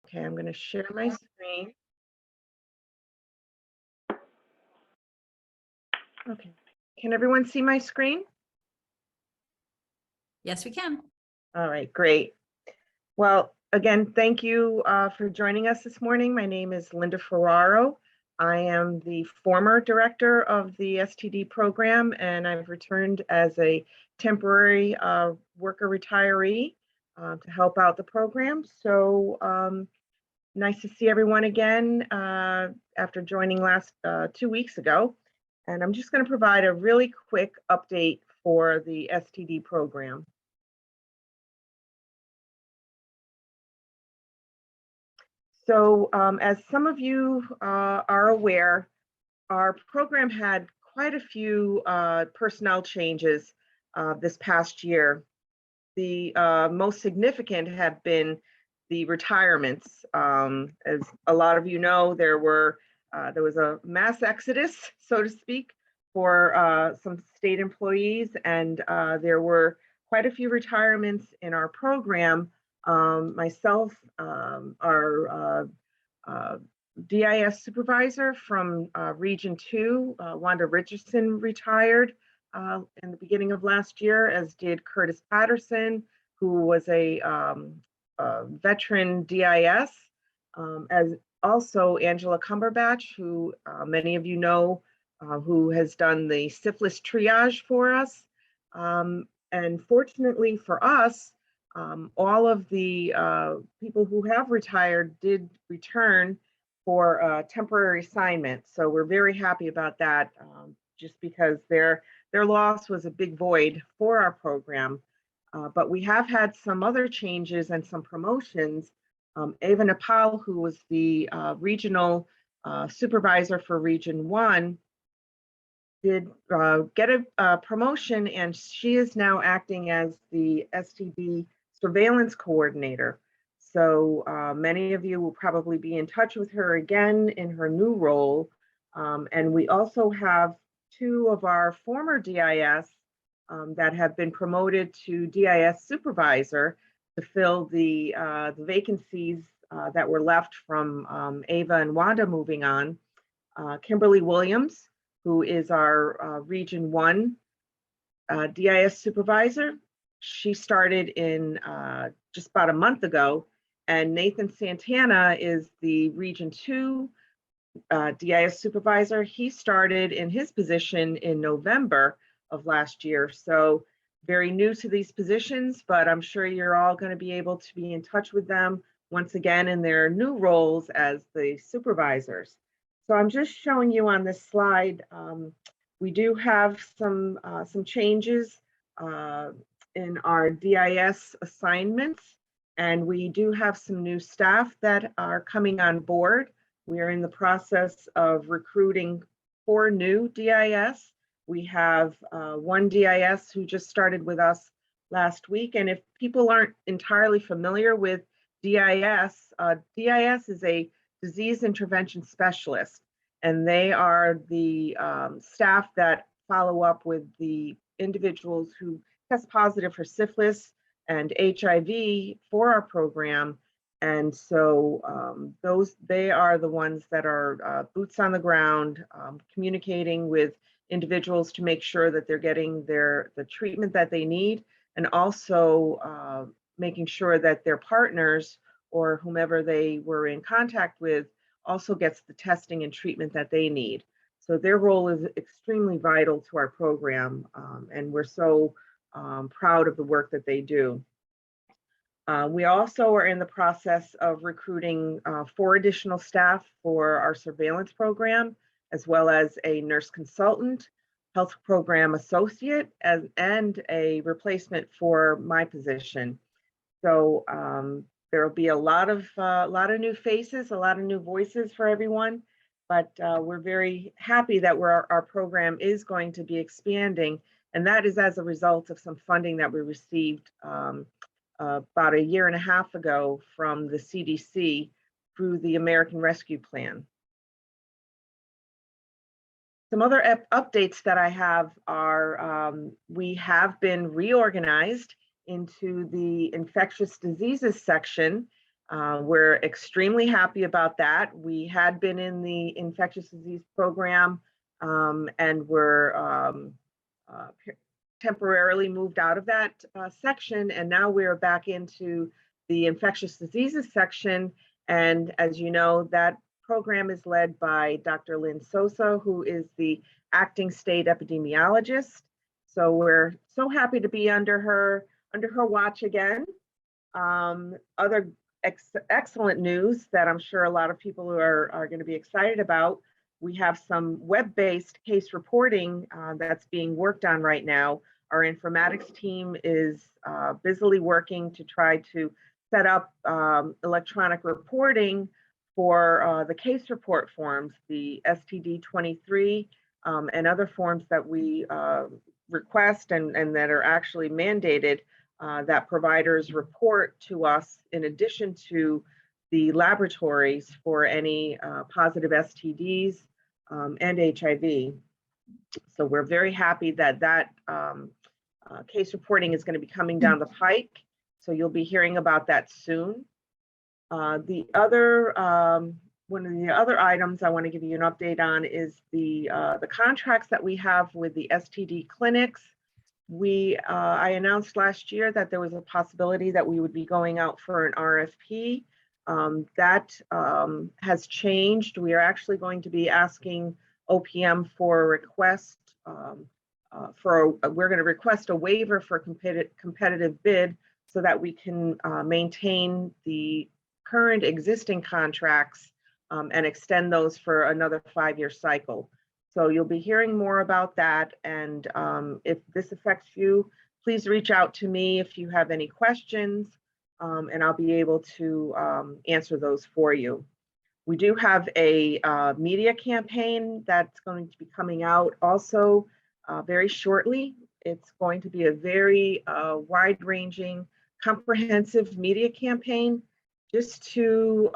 Okay, I'm going to share my screen. Okay, can everyone see my screen? Yes, we can. All right, great. Well, again, thank you for joining us this morning. My name is Linda Ferraro. I am the former director of the STD program, and I've returned as a temporary worker retiree to help out the program. So nice to see everyone again after joining last 2 weeks ago. And I'm just going to provide a really quick update for the STD program. So as some of you are aware, our program had quite a few personnel changes this past year. The most significant have been the retirements. As a lot of you know, there was a mass exodus, so to speak, for some state employees, and there were quite a few retirements in our program. Myself, our DIS supervisor from Region 2, Wanda Richardson, retired in the beginning of last year, as did Curtis Patterson, who was a veteran DIS, as also Angela Cumberbatch, who many of you know, who has done the syphilis triage for us. And fortunately for us, all of the people who have retired did return for a temporary assignment. So we're very happy about that, just because their loss was a big void for our program. But we have had some other changes and some promotions. Ava Nepal, who was the regional supervisor for Region 1, did get a promotion, and she is now acting as the STD surveillance coordinator. So many of you will probably be in touch with her again in her new role. And we also have 2 of our former DIS that have been promoted to DIS supervisor to fill the vacancies that were left from Ava and Wanda moving on. Kimberly Williams, who is our Region 1 DIS supervisor. She started in just about a month ago, and Nathan Santana is the Region 2 DIS supervisor. He started in his position in November of last year. So very new to these positions, but I'm sure you're all going to be able to be in touch with them once again in their new roles as the supervisors. So I'm just showing you on this slide. We do have some changes in our DIS assignments, and we do have some new staff that are coming on board. We are in the process of recruiting 4 new DIS. We have 1 DIS who just started with us last week. And if people aren't entirely familiar with DIS, DIS is a disease intervention specialist, and they are the staff that follow up with the individuals who test positive for syphilis and HIV for our program. And so they are the ones that are boots on the ground, communicating with individuals to make sure that they're getting the treatment that they need, and also making sure that their partners or whomever they were in contact with also gets the testing and treatment that they need. So their role is extremely vital to our program, and we're so proud of the work that they do. We also are in the process of recruiting 4 additional staff for our surveillance program, as well as a nurse consultant, health program associate, and a replacement for my position. So there will be a lot of new faces, a lot of new voices for everyone, but we're very happy that our program is going to be expanding, and that is as a result of some funding that we received about 1.5 years ago from the CDC through the American Rescue Plan. Some other updates that I have are we have been reorganized into the infectious diseases section We're extremely happy about that. We had been in the infectious disease program and were temporarily moved out of that section, and now we're back into the infectious diseases section. And as you know, that program is led by Dr. Lynn Sosa, who is the acting state epidemiologist. So we're so happy to be under her watch again. Other excellent news that I'm sure a lot of people are going to be excited about. We have some web-based case reporting that's being worked on right now. Our informatics team is busily working to try to set up electronic reporting for the case report forms, the STD 23 and other forms that we request and that are actually mandated that providers report to us in addition to the laboratories for any positive STDs and HIV. So we're very happy that that case reporting is going to be coming down the pike. So you'll be hearing about that soon. The other one of the other items I want to give you an update on is the contracts that we have with the STD clinics. I announced last year that there was a possibility that we would be going out for an RFP. That has changed. We are actually going to be asking OPM for a request we're going to request a waiver for competitive bid so that we can maintain the current existing contracts and extend those for another 5-year cycle. So you'll be hearing more about that. And if this affects you, please reach out to me if you have any questions, and I'll be able to answer those for you. We do have a media campaign that's going to be coming out also very shortly. It's going to be a very wide-ranging, comprehensive media campaign. Just to,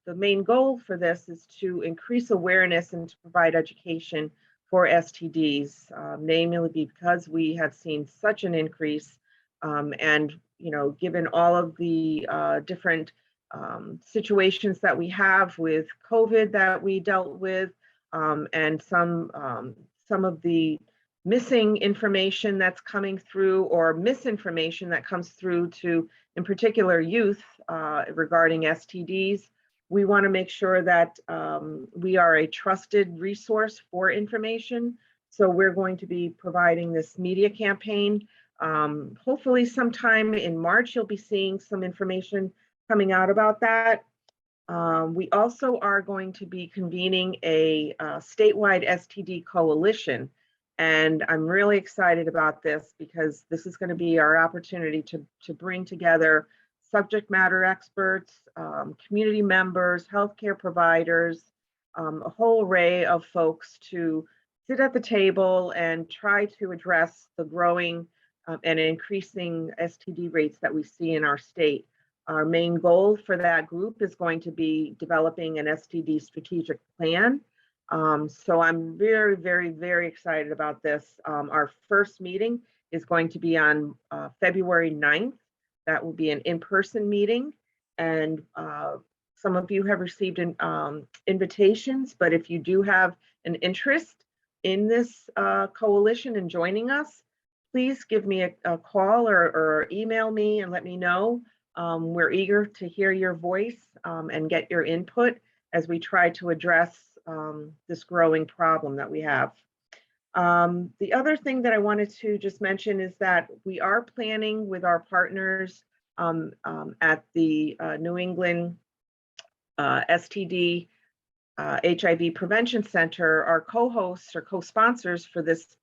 the main goal for this is to increase awareness and to provide education for STDs, namely because we have seen such an increase and, you know, given all of the different situations that we have with COVID that we dealt with, and some of the missing information that's coming through or misinformation that comes through to, in particular, youth regarding STDs. We want to make sure that we are a trusted resource for information. So we're going to be providing this media campaign. Hopefully sometime in March, you'll be seeing some information coming out about that. We also are going to be convening a statewide STD coalition. And I'm really excited about this because this is going to be our opportunity to bring together subject matter experts, community members, healthcare providers, a whole array of folks to sit at the table and try to address the growing and increasing STD rates that we see in our state. Our main goal for that group is going to be developing an STD strategic plan. So I'm very, very, very excited about this. Our first meeting is going to be on February 9th. That will be an in-person meeting. And some of you have received invitations, but if you do have an interest in this coalition and joining us, please give me a call or email me and let me know. We're eager to hear your voice and get your input as we try to address this growing problem that we have. The other thing that I wanted to just mention is that we are planning with our partners at the New England STD HIV Prevention Center, our co-hosts or co-sponsors for this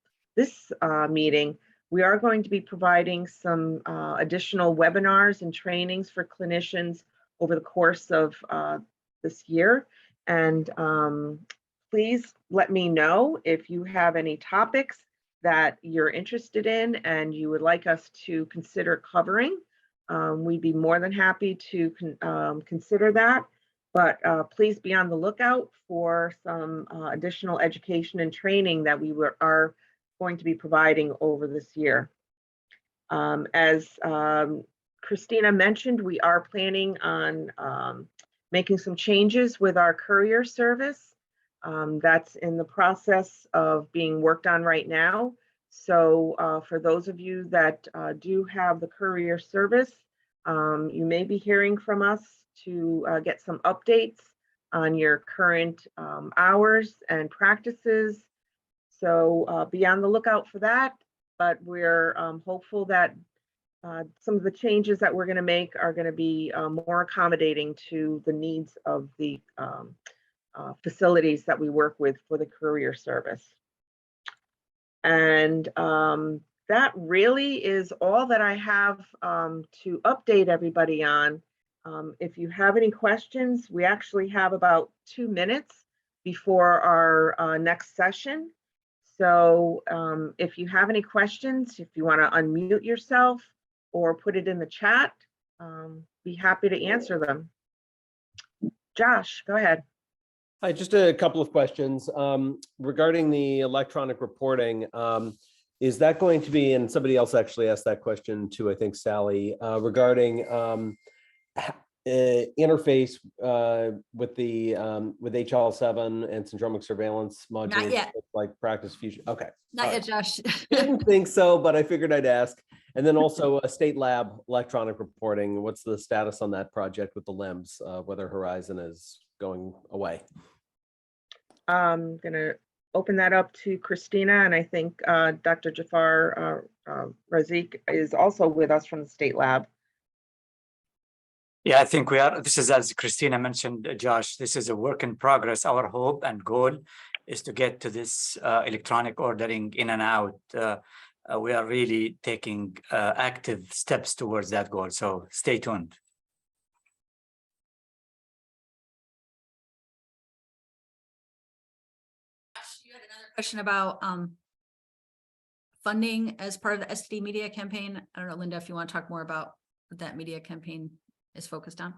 meeting. We are going to be providing some additional webinars and trainings for clinicians over the course of this year. And please let me know if you have any topics that you're interested in and you would like us to consider covering. We'd be more than happy to consider that. But please be on the lookout for some additional education and training that we are going to be providing over this year. As Christina mentioned, we are planning on making some changes with our courier service. That's in the process of being worked on right now. So for those of you that do have the courier service, you may be hearing from us to get some updates on your current hours and practices. So be on the lookout for that. But we're hopeful that some of the changes that we're going to make are going to be more accommodating to the needs of the facilities that we work with for the courier service. And that really is all that I have to update everybody on. If you have any questions, we actually have about 2 minutes before our next session. So if you have any questions, if you want to unmute yourself or put it in the chat, be happy to answer them. Josh, go ahead. Hi, just a couple of questions regarding the electronic reporting. Is that going to be, and somebody else actually asked that question too, I think Sally, regarding interface with the with HL7 and syndromic surveillance modules? Not yet. Like Practice Fusion. Okay. Not yet, Josh. Didn't think so, but I figured I'd ask. And then also a state lab electronic reporting. What's the status on that project with the LIMS, whether Horizon is going away? I'm going to open that up to Christina, and I think Dr. Jafar Razik is also with us from the state lab. Yeah, I think we are. This is, as Christina mentioned, Josh, this is a work in progress. Our hope and goal is to get to this electronic ordering in and out. We are really taking active steps towards that goal. So stay tuned. You had another question about funding as part of the STD media campaign. I don't know, Linda, if you want to talk more about what that media campaign is focused on.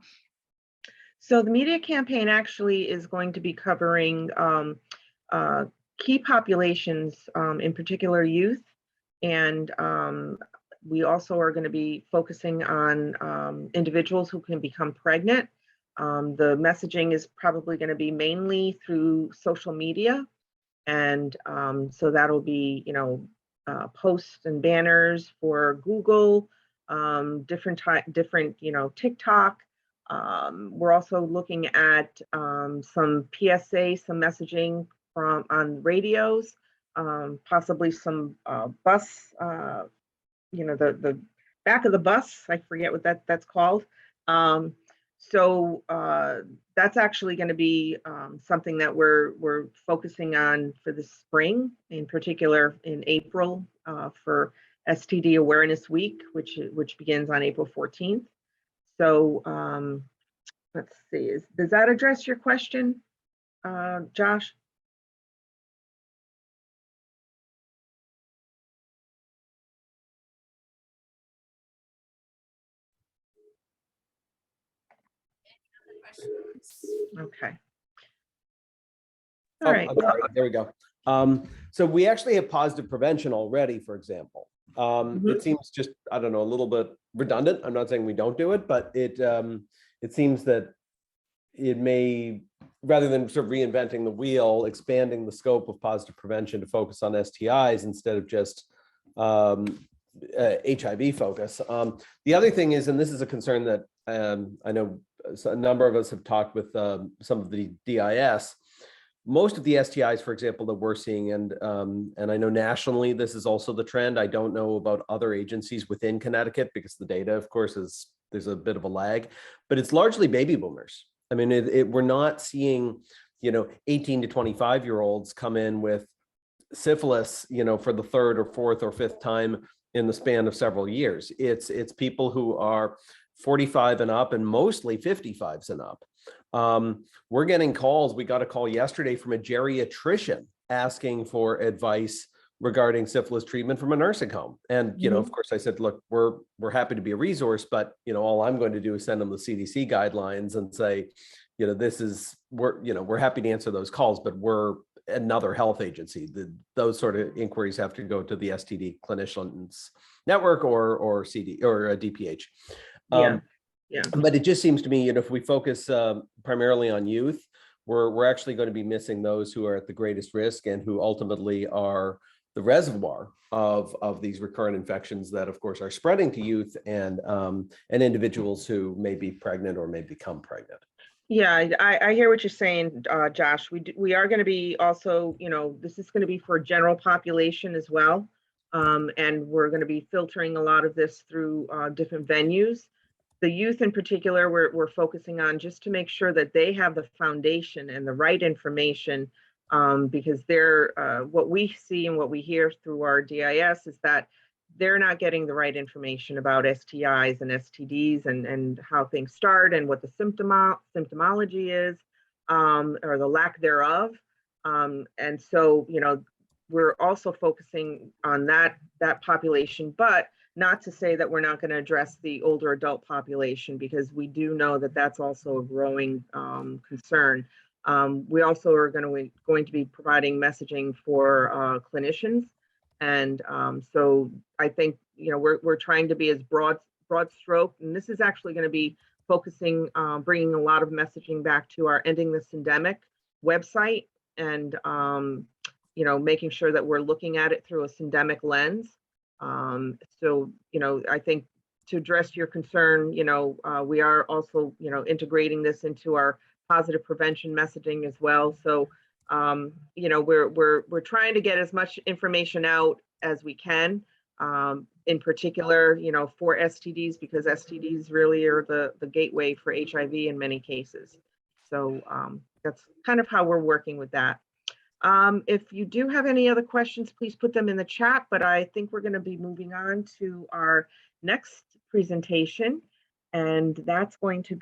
So the media campaign actually is going to be covering key populations, in particular youth, and we also are going to be focusing on individuals who can become pregnant. The messaging is probably going to be mainly through social media, and so that'll be, posts and banners for Google, different, TikTok. We're also looking at some PSA, some messaging on radios, possibly some bus, the back of the bus. I forget what that's called. So that's actually going to be something that we're focusing on for the spring, in particular in April for STD Awareness Week, which begins on April 14th. So let's see, does that address your question, Josh? Okay. All right. I'm sorry. There we go. So we actually have positive prevention already, for example. It seems just, I don't know, a little bit redundant. I'm not saying we don't do it, but it seems that it may, rather than sort of reinventing the wheel, expanding the scope of positive prevention to focus on STIs instead of just HIV focus. The other thing is, and this is a concern that I know a number of us have talked with some of the DIS. Most of the STIs, for example, that we're seeing, and I know nationally this is also the trend. I don't know about other agencies within Connecticut because the data, of course, there's a bit of a lag, but it's largely baby boomers. I mean, we're not seeing 18 to 25-year-olds come in with syphilis, for the third or fourth or fifth time in the span of several years. It's people who are 45 and up, and mostly 55s and up. We're getting calls. We got a call yesterday from a geriatrician asking for advice regarding syphilis treatment from a nursing home. And, of course, I said, look, we're happy to be a resource, but, all I'm going to do is send them the CDC guidelines and say, we're happy to answer those calls, but we're another health agency. Those sort of inquiries have to go to the STD clinicians network or CD or DPH. Yeah. Yeah. But it just seems to me, if we focus primarily on youth, we're actually going to be missing those who are at the greatest risk and who ultimately are the reservoir of these recurrent infections that, of course, are spreading to youth and individuals who may be pregnant or may become pregnant. Yeah, I hear what you're saying, Josh. We are going to be also, this is going to be for general population as well. And we're going to be filtering a lot of this through different venues. The youth in particular, we're focusing on just to make sure that they have the foundation and the right information, because they're what we see and what we hear through our DIS is that they're not getting the right information about STIs and STDs and how things start and what the symptomology is, or the lack thereof. And so, we're also focusing on that population, but not to say that we're not going to address the older adult population, because we do know that that's also a growing concern. We also are going to be providing messaging for clinicians. And so I think, we're trying to be as broad stroke, and this is actually going to be focusing, bringing a lot of messaging back to our Ending the Syndemic website, and making sure that we're looking at it through a syndemic lens. So, I think to address your concern, we are also, integrating this into our positive prevention messaging as well. So, we're trying to get as much information out as we can, in particular, for STDs, because STDs really are the gateway for HIV in many cases. So that's kind of how we're working with that. If you do have any other questions, please put them in the chat, but I think we're going to be moving on to our next presentation, and that's going to be